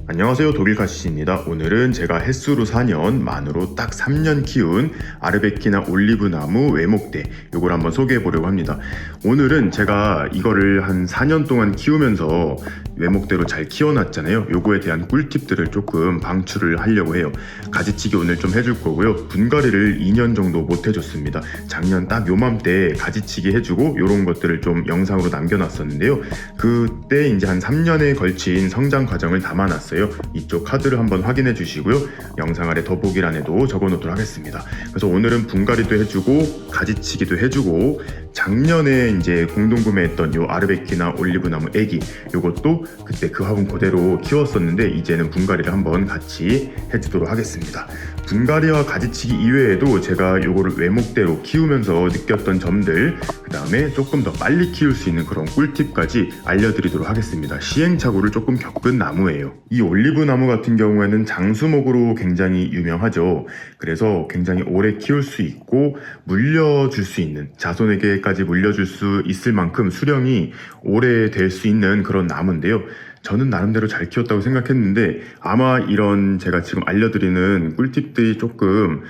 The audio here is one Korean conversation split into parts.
안녕하세요, 독일카시입니다. 오늘은 제가 햇수로 4년, 만으로 딱 3년 키운 아르베키나 올리브나무 외목대, 요걸 한번 소개해 보려고 합니다. 오늘은 제가 이거를 한 4년 동안 키우면서 외목대로 잘 키워놨잖아요. 요거에 대한 꿀팁들을 조금 방출을 하려고 해요. 가지치기 오늘 좀 해줄 거고요. 분갈이를 2년 정도 못 해줬습니다. 작년 딱 요맘때 가지치기 해주고 요런 것들을 좀 영상으로 남겨놨었는데요. 그때 이제 한 3년에 걸친 성장 과정을 담아놨어요. 이쪽 카드를 한번 확인해 주시고요. 영상 아래 더보기란에도 적어 놓도록 하겠습니다. 그래서 오늘은 분갈이도 해주고 가지치기도 해주고 작년에 이제 공동 구매했던 요 아르베키나 올리브나무 애기, 요것도 그때 그 화분 그대로 키웠었는데 이제는 분갈이를 한번 같이 해주도록 하겠습니다. 분갈이와 가지치기 이외에도 제가 요거를 외목대로 키우면서 느꼈던 점들, 그 다음에 조금 더 빨리 키울 수 있는 그런 꿀팁까지 알려드리도록 하겠습니다. 시행착오를 조금 겪은 나무예요. 이 올리브 나무 같은 경우에는 장수목으로 굉장히 유명하죠. 그래서 굉장히 오래 키울 수 있고 물려줄 수 있는, 자손에게까지 물려줄 수 있을 만큼 수령이 오래 될 수 있는 그런 나무인데요. 저는 나름대로 잘 키웠다고 생각했는데 아마 이런 제가 지금 알려드리는 꿀팁들이 조금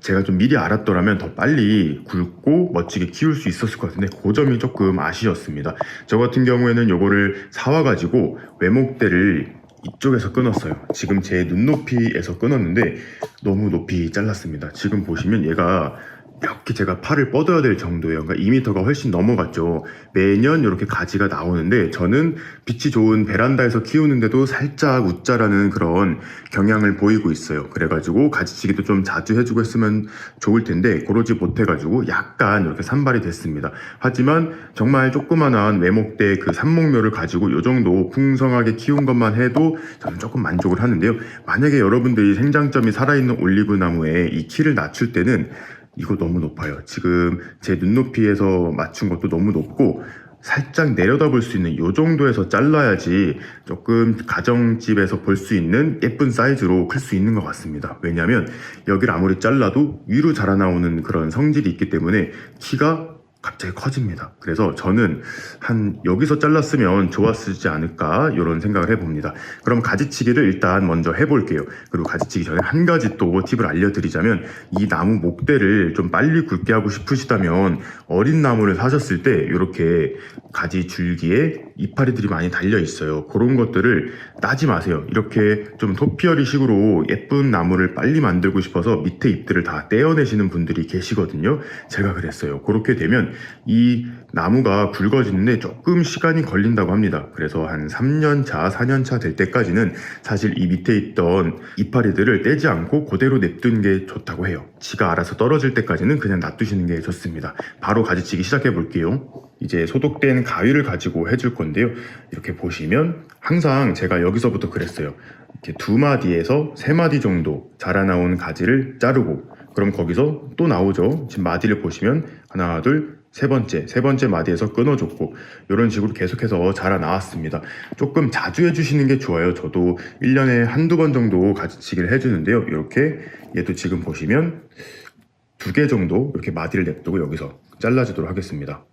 제가 좀 미리 알았더라면 더 빨리 굵고 멋지게 키울 수 있었을 것 같은데 그 점이 조금 아쉬웠습니다. 저 같은 경우에는 요거를 사와가지고 외목대를 이쪽에서 끊었어요. 지금 제 눈높이에서 끊었는데 너무 높이 잘랐습니다. 지금 보시면 얘가 이렇게 제가 팔을 뻗어야 될 정도예요. 그러니까 2m가 훨씬 넘어갔죠. 매년 이렇게 가지가 나오는데 저는 빛이 좋은 베란다에서 키우는데도 살짝 웃자라는 그런 경향을 보이고 있어요. 그래가지고 가지치기도 좀 자주 해주고 했으면 좋을 텐데 그러지 못해가지고 약간 이렇게 산발이 됐습니다. 하지만 정말 조그만한 외목대 그 산목묘를 가지고 이 정도 풍성하게 키운 것만 해도 저는 조금 만족을 하는데요. 만약에 여러분들이 생장점이 살아있는 올리브나무에 이 키를 낮출 때는 이거 너무 높아요. 지금 제 눈높이에서 맞춘 것도 너무 높고 살짝 내려다볼 수 있는 이 정도에서 잘라야지 조금 가정집에서 볼 수 있는 예쁜 사이즈로 클 수 있는 것 같습니다. 왜냐하면 여기를 아무리 잘라도 위로 자라나오는 그런 성질이 있기 때문에 키가 갑자기 커집니다. 그래서 저는 한 여기서 잘랐으면 좋았지 않을까 이런 생각을 해봅니다. 그럼 가지치기를 일단 먼저 해볼게요. 그리고 가지치기 전에 한 가지 또 팁을 알려드리자면 이 나무 목대를 좀 빨리 굵게 하고 싶으시다면 어린 나무를 사셨을 때 이렇게 가지 줄기에 이파리들이 많이 달려 있어요. 그런 것들을 따지 마세요. 이렇게 좀 토피어리 식으로 예쁜 나무를 빨리 만들고 싶어서 밑에 잎들을 다 떼어내시는 분들이 계시거든요. 제가 그랬어요. 그렇게 되면 이 나무가 굵어지는데 조금 시간이 걸린다고 합니다. 그래서 한 3년차, 4년차 될 때까지는 사실 이 밑에 있던 이파리들을 떼지 않고 그대로 냅두는 게 좋다고 해요. 지가 알아서 떨어질 때까지는 그냥 놔두시는 게 좋습니다. 바로 가지치기 시작해 볼게요. 이제 소독된 가위를 가지고 해줄 건데요. 이렇게 보시면 항상 제가 여기서부터 그랬어요. 이렇게 2마디에서 3마디 정도 자라나온 가지를 자르고 그럼 거기서 또 나오죠. 지금 마디를 보시면 하나, 둘, 세 번째 마디에서 끊어줬고 이런 식으로 계속해서 자라 나왔습니다. 조금 자주 해주시는 게 좋아요. 저도 1년에 한두 번 정도 가지치기를 해주는데요. 이렇게 얘도 지금 보시면 2개 정도 이렇게 마디를 냅두고 여기서 잘라주도록 하겠습니다.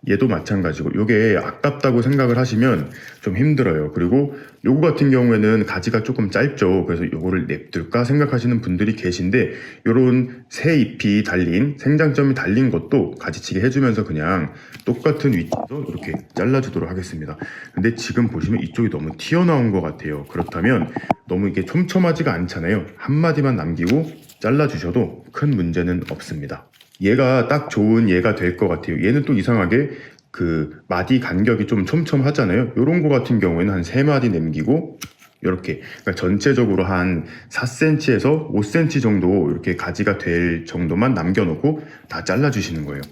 얘도 마찬가지고 요게 아깝다고 생각을 하시면 좀 힘들어요. 그리고 요거 같은 경우에는 가지가 조금 짧죠. 그래서 요거를 냅둘까 생각하시는 분들이 계신데 요런 새 잎이 달린 생장점이 달린 것도 가지치기 해주면서 그냥 똑같은 위치에서 이렇게 잘라주도록 하겠습니다. 근데 지금 보시면 이쪽이 너무 튀어나온 것 같아요. 그렇다면 너무 이게 촘촘하지가 않잖아요. 한마디만 남기고 잘라주셔도 큰 문제는 없습니다. 얘가 딱 좋은 얘가 될 것 같아요. 얘는 또 이상하게 그 마디 간격이 좀 촘촘하잖아요. 요런 거 같은 경우에는 한 3마디 남기고 이렇게 그러니까 전체적으로 한 4cm에서 5cm 정도 이렇게 가지가 될 정도만 남겨놓고 다 잘라주시는 거예요.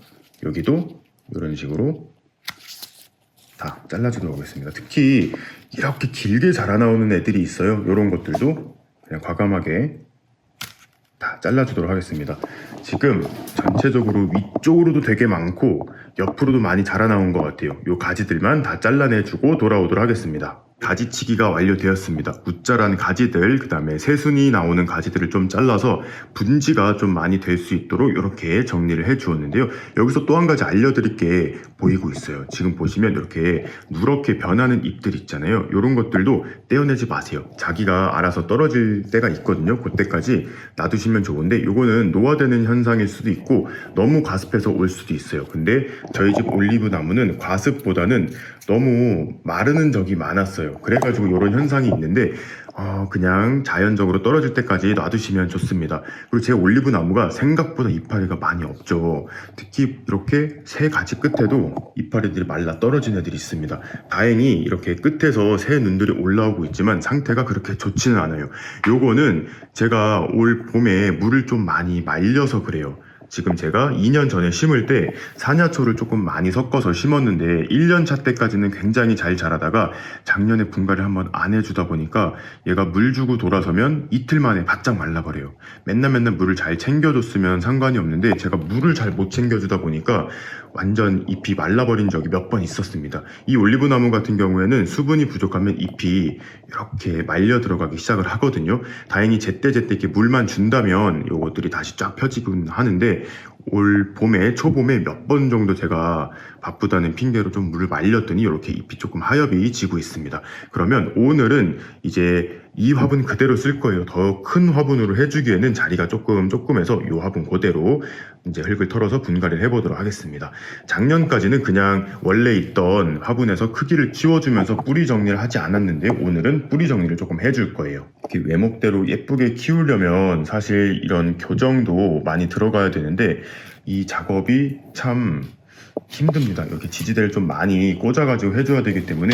여기도 이런 식으로 다 잘라주도록 하겠습니다. 특히 이렇게 길게 자라나오는 애들이 있어요. 이런 것들도 그냥 과감하게 다 잘라주도록 하겠습니다. 지금 전체적으로 위쪽으로도 되게 많고 옆으로도 많이 자라나온 것 같아요. 요 가지들만 다 잘라내주고 돌아오도록 하겠습니다. 가지치기가 완료되었습니다. 웃자란 가지들, 그 다음에 새순이 나오는 가지들을 좀 잘라서 분지가 좀 많이 될 수 있도록 이렇게 정리를 해 주었는데요. 여기서 또 한 가지 알려드릴 게 보이고 있어요. 지금 보시면 이렇게 누렇게 변하는 잎들 있잖아요. 이런 것들도 떼어내지 마세요. 자기가 알아서 떨어질 때가 있거든요. 그때까지 놔두시면 좋은데 요거는 노화되는 현상일 수도 있고 너무 과습해서 올 수도 있어요. 근데 저희 집 올리브 나무는 과습보다는 너무 마르는 적이 많았어요. 그래가지고 이런 현상이 있는데 그냥 자연적으로 떨어질 때까지 놔두시면 좋습니다. 그리고 제 올리브 나무가 생각보다 이파리가 많이 없죠. 특히 이렇게 새 가지 끝에도 이파리들이 말라 떨어진 애들이 있습니다. 다행히 이렇게 끝에서 새 눈들이 올라오고 있지만 상태가 그렇게 좋지는 않아요. 요거는 제가 올 봄에 물을 좀 많이 말려서 그래요. 지금 제가 2년 전에 심을 때 사냐초를 조금 많이 섞어서 심었는데 1년 차 때까지는 굉장히 잘 자라다가 작년에 분갈이를 한번 안 해주다 보니까 얘가 물 주고 돌아서면 이틀 만에 바짝 말라버려요. 맨날 물을 잘 챙겨줬으면 상관이 없는데 제가 물을 잘 못 챙겨주다 보니까 완전 잎이 말라버린 적이 몇 번 있었습니다. 이 올리브 나무 같은 경우에는 수분이 부족하면 잎이 이렇게 말려 들어가기 시작을 하거든요. 다행히 제때제때 이렇게 물만 준다면 요것들이 다시 쫙 펴지곤 하는데 올 봄에 초봄에 몇 번 정도 제가 바쁘다는 핑계로 좀 물을 말렸더니 이렇게 잎이 조금 하엽이 지고 있습니다. 그러면 오늘은 이제 이 화분 그대로 쓸 거예요. 더 큰 화분으로 해주기에는 자리가 조금해서 이 화분 그대로 이제 흙을 털어서 분갈이를 해보도록 하겠습니다. 작년까지는 그냥 원래 있던 화분에서 크기를 키워주면서 뿌리 정리를 하지 않았는데 오늘은 뿌리 정리를 조금 해줄 거예요. 이렇게 외목대로 예쁘게 키우려면 사실 이런 교정도 많이 들어가야 되는데 이 작업이 참 힘듭니다. 이렇게 지지대를 좀 많이 꽂아가지고 해줘야 되기 때문에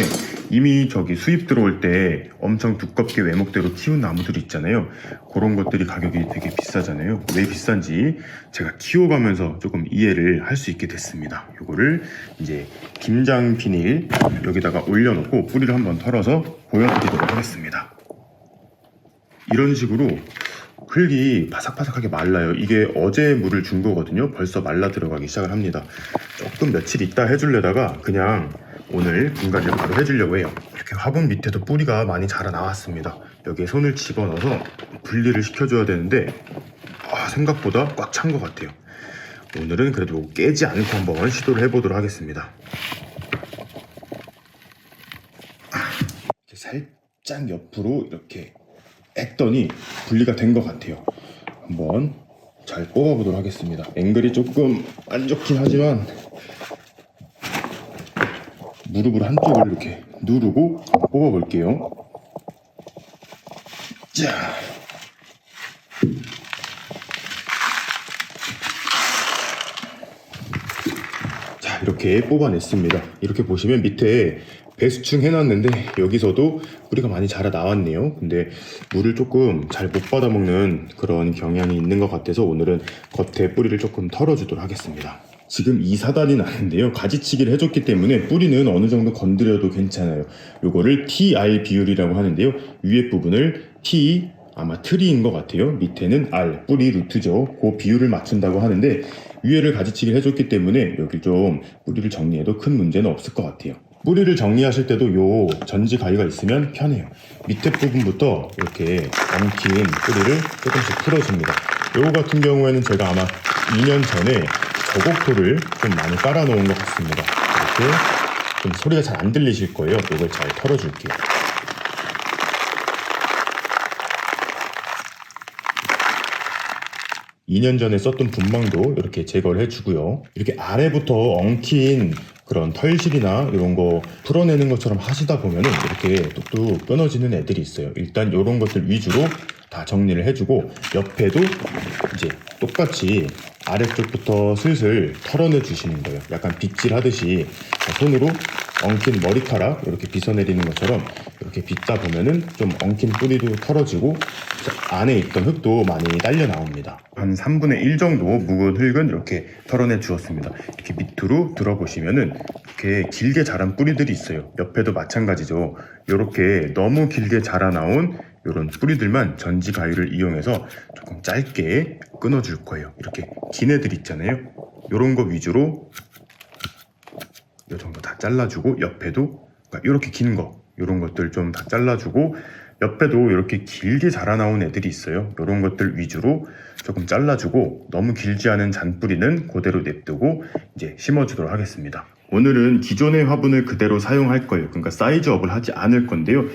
이미 저기 수입 들어올 때 엄청 두껍게 외목대로 키운 나무들 있잖아요. 그런 것들이 가격이 되게 비싸잖아요. 왜 비싼지 제가 키워가면서 조금 이해를 할 수 있게 됐습니다. 요거를 이제 김장 비닐 여기다가 올려놓고 뿌리를 한번 털어서 보여드리도록 하겠습니다. 이런 식으로 흙이 바삭바삭하게 말라요. 이게 어제 물을 준 거거든요. 벌써 말라 들어가기 시작을 합니다. 조금 며칠 있다 해주려다가 그냥 오늘 분갈이를 바로 해주려고 해요. 이렇게 화분 밑에도 뿌리가 많이 자라 나왔습니다. 여기에 손을 집어넣어서 분리를 시켜줘야 되는데 생각보다 꽉 찬 것 같아요. 오늘은 그래도 깨지 않고 한번 시도를 해보도록 하겠습니다. 이렇게 살짝 옆으로 이렇게 했더니 분리가 된 것 같아요. 한번 잘 뽑아보도록 하겠습니다. 앵글이 조금 안 좋긴 하지만 무릎을 한쪽을 이렇게 누르고 뽑아볼게요. 자, 이렇게 뽑아냈습니다. 이렇게 보시면 밑에 배수층 해놨는데 여기서도 뿌리가 많이 자라 나왔네요. 근데 물을 조금 잘 못 받아먹는 그런 경향이 있는 것 같아서 오늘은 겉에 뿌리를 조금 털어주도록 하겠습니다. 지금 이 사단이 나는데요. 가지치기를 해줬기 때문에 뿌리는 어느 정도 건드려도 괜찮아요. 요거를 TR 비율이라고 하는데요. 위에 부분을 T, 아마 트리인 것 같아요. 밑에는 R, 뿌리 루트죠. 그 비율을 맞춘다고 하는데 위에를 가지치기를 해줬기 때문에 여기 좀 뿌리를 정리해도 큰 문제는 없을 것 같아요. 뿌리를 정리하실 때도 요 전지 가위가 있으면 편해요. 밑에 부분부터 이렇게 엉킨 뿌리를 조금씩 풀어줍니다. 요거 같은 경우에는 제가 아마 2년 전에 저곡토를 좀 많이 깔아 놓은 것 같습니다. 이렇게 좀 소리가 잘 안 들리실 거예요. 이걸 잘 털어줄게요. (2년) 전에 썼던 분망도 이렇게 제거를 해주고요. 이렇게 아래부터 엉킨 그런 털실이나 이런 거 풀어내는 것처럼 하시다 보면은 이렇게 뚝뚝 끊어지는 애들이 있어요. 일단 이런 것들 위주로 다 정리를 해주고 옆에도 이제 똑같이 아래쪽부터 슬슬 털어내 주시는 거예요. 약간 빗질 하듯이 손으로 엉킨 머리카락 이렇게 빗어내리는 것처럼 이렇게 빗다 보면은 좀 엉킨 뿌리도 털어지고 안에 있던 흙도 많이 딸려 나옵니다. 한 3분의 1 정도 묵은 흙은 이렇게 털어내 주었습니다. 이렇게 밑으로 들어보시면은 이렇게 길게 자란 뿌리들이 있어요. 옆에도 마찬가지죠. 이렇게 너무 길게 자라 나온 이런 뿌리들만 전지 가위를 이용해서 조금 짧게 끊어줄 거예요. 이렇게 긴 애들 있잖아요. 이런 거 위주로 이 정도 다 잘라주고 옆에도 그러니까 이렇게 긴 거 이런 것들 좀 다 잘라주고 옆에도 이렇게 길게 자라나온 애들이 있어요. 이런 것들 위주로 조금 잘라주고 너무 길지 않은 잔뿌리는 그대로 냅두고 이제 심어주도록 하겠습니다. 오늘은 기존의 화분을 그대로 사용할 거예요. 그러니까 사이즈업을 하지 않을 건데요.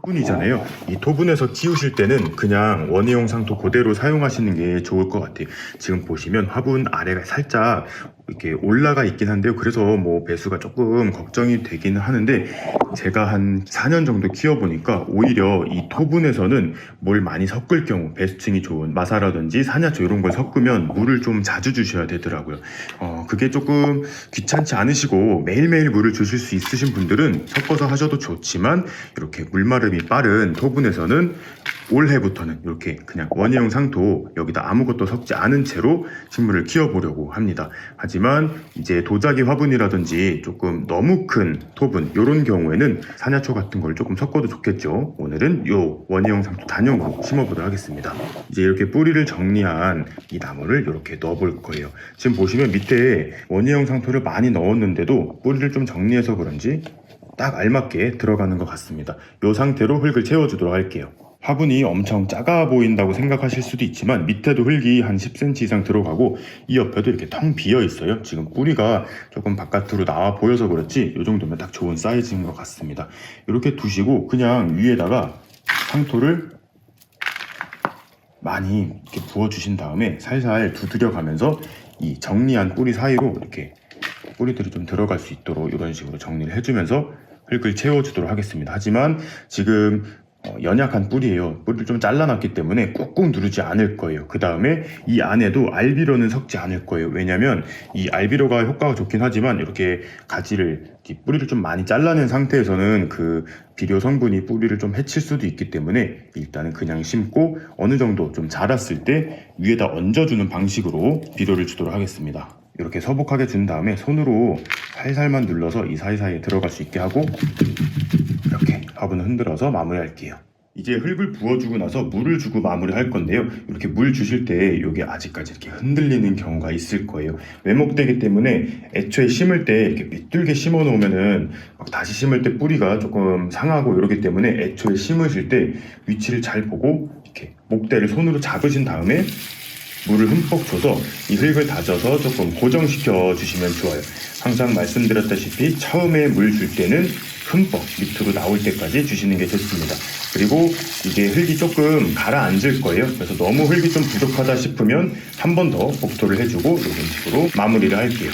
토분이잖아요. 이 토분에서 키우실 때는 그냥 원예용 상토 그대로 사용하시는 게 좋을 것 같아요. 지금 보시면 화분 아래가 살짝 이렇게 올라가 있긴 한데요. 그래서 뭐 배수가 조금 걱정이 되기는 하는데, 제가 한 4년 정도 키워보니까 오히려 이 토분에서는 뭘 많이 섞을 경우, 배수층이 좋은 마사라든지 산야초 이런 걸 섞으면 물을 좀 자주 주셔야 되더라고요. 그게 조금 귀찮지 않으시고 매일매일 물을 주실 수 있으신 분들은 섞어서 하셔도 좋지만, 이렇게 물마름이 빠른 토분에서는 올해부터는 이렇게 그냥 원예용 상토 여기다 아무것도 섞지 않은 채로 식물을 키워보려고 합니다. 하지만 이제 도자기 화분이라든지 조금 너무 큰 토분 이런 경우에는 산야초 같은 걸 조금 섞어도 좋겠죠. 오늘은 요 원예용 상토 단용으로 심어보도록 하겠습니다. 이제 이렇게 뿌리를 정리한 이 나무를 이렇게 넣어볼 거예요. 지금 보시면 밑에 원예용 상토를 많이 넣었는데도 뿌리를 좀 정리해서 그런지 딱 알맞게 들어가는 것 같습니다. 이 상태로 흙을 채워주도록 할게요. 화분이 엄청 작아 보인다고 생각하실 수도 있지만 밑에도 흙이 한 10cm 이상 들어가고 이 옆에도 이렇게 텅 비어 있어요. 지금 뿌리가 조금 바깥으로 나와 보여서 그렇지 이 정도면 딱 좋은 사이즈인 것 같습니다. 이렇게 두시고 그냥 위에다가 상토를 많이 이렇게 부어주신 다음에 살살 두드려 가면서 이 정리한 뿌리 사이로 이렇게 뿌리들이 좀 들어갈 수 있도록 이런 식으로 정리를 해주면서 흙을 채워주도록 하겠습니다. 하지만 지금 연약한 뿌리예요. 뿌리를 좀 잘라놨기 때문에 꾹꾹 누르지 않을 거예요. 그 다음에 이 안에도 알비로는 섞지 않을 거예요. 왜냐면 이 알비로가 효과가 좋긴 하지만 이렇게 가지를 뿌리를 좀 많이 잘라낸 상태에서는 그 비료 성분이 뿌리를 좀 해칠 수도 있기 때문에 일단은 그냥 심고 어느 정도 좀 자랐을 때 위에다 얹어주는 방식으로 비료를 주도록 하겠습니다. 이렇게 서복하게 준 다음에 손으로 살살만 눌러서 이 사이사이에 들어갈 수 있게 하고 이렇게 화분을 흔들어서 마무리할게요. 이제 흙을 부어주고 나서 물을 주고 마무리할 건데요. 이렇게 물 주실 때 이게 아직까지 이렇게 흔들리는 경우가 있을 거예요. 외목되기 때문에 애초에 심을 때 이렇게 삐뚤게 심어 놓으면은 막 다시 심을 때 뿌리가 조금 상하고 이러기 때문에 애초에 심으실 때 위치를 잘 보고 이렇게 목대를 손으로 잡으신 다음에 물을 흠뻑 줘서 이 흙을 다져서 조금 고정시켜 주시면 좋아요. 항상 말씀드렸다시피 처음에 물 줄 때는 흠뻑 밑으로 나올 때까지 주시는 게 좋습니다. 그리고 이게 흙이 조금 가라앉을 거예요. 그래서 너무 흙이 좀 부족하다 싶으면 한 번 더 복토를 해주고 이런 식으로 마무리를 할게요.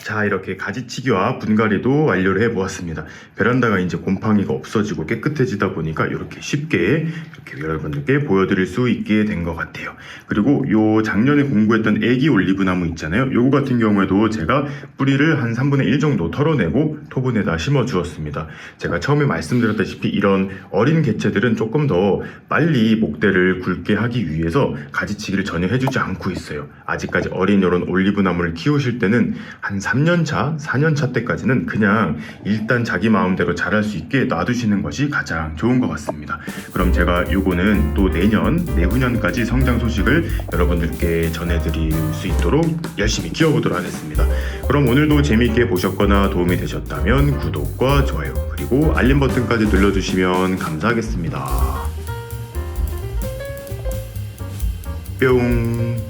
자, 이렇게 가지치기와 분갈이도 완료를 해보았습니다. 베란다가 이제 곰팡이가 없어지고 깨끗해지다 보니까 이렇게 쉽게 이렇게 여러분들께 보여드릴 수 있게 된 것 같아요. 그리고 요 작년에 공부했던 애기 올리브나무 있잖아요. 요거 같은 경우에도 제가 뿌리를 한 3분의 1 정도 털어내고 토분에다 심어 주었습니다. 제가 처음에 말씀드렸다시피 이런 어린 개체들은 조금 더 빨리 목대를 굵게 하기 위해서 가지치기를 전혀 해주지 않고 있어요. 아직까지 어린 이런 올리브나무를 키우실 때는 한 3년차, 4년차 때까지는 그냥 일단 자기 마음대로 자랄 수 있게 놔두시는 것이 가장 좋은 것 같습니다. 그럼 제가 요거는 또 내년, 내후년까지 성장 소식을 여러분들께 전해드릴 수 있도록 열심히 키워보도록 하겠습니다. 그럼 오늘도 재미있게 보셨거나 도움이 되셨다면 구독과 좋아요 그리고 알림 버튼까지 눌러주시면 감사하겠습니다. 뿅.